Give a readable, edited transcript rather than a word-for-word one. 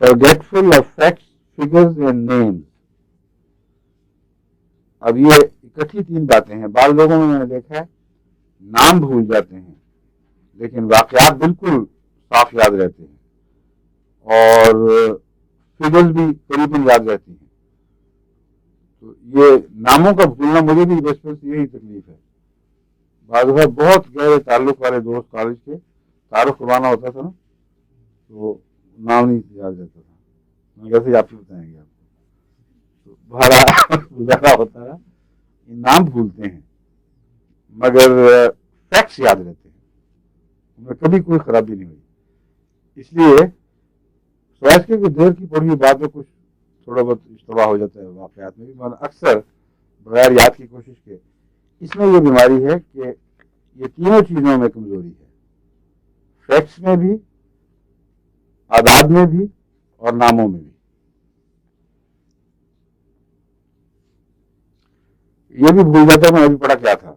forgetful of facts, figures and names. اب یہ اکٹھی تین باتیں ہیں. بعض لوگوں میں نے دیکھا ہے نام بھول جاتے ہیں لیکن واقعات بالکل صاف یاد رہتے ہیں اور فگرز بھی قریباً یاد رہتی ہیں. تو یہ ناموں کا بھولنا مجھے بھی بچپن سے یہی تکلیف ہے. بعض دفعہ بہت گہرے تعلق والے دوست کالج کے تعارف کروانا ہوتا تھا نا تو نام نہیں یاد رہتا تھا. میں کیسے آپ سے بتائیں گے آپ کو. تو بہرحال گزارا ہوتا ہے نام بھولتے ہیں مگر فیکٹس یاد رہتے ہیں. ان میں کبھی کوئی خرابی نہیں ہوئی. اس لیے سوائس کے دیر کی پڑھی بات میں کچھ تھوڑا بہت اشتباہ ہو جاتا ہے واقعات میں بھی. میں اکثر بغیر یاد کی کوشش کے. اس میں یہ بیماری ہے کہ یہ تینوں چیزوں میں کمزوری ہے. فیکٹس میں بھی, اعداد میں بھی اور ناموں میں بھی. یہ بھی بھول جاتا ہے میں ابھی پڑھا کیا تھا.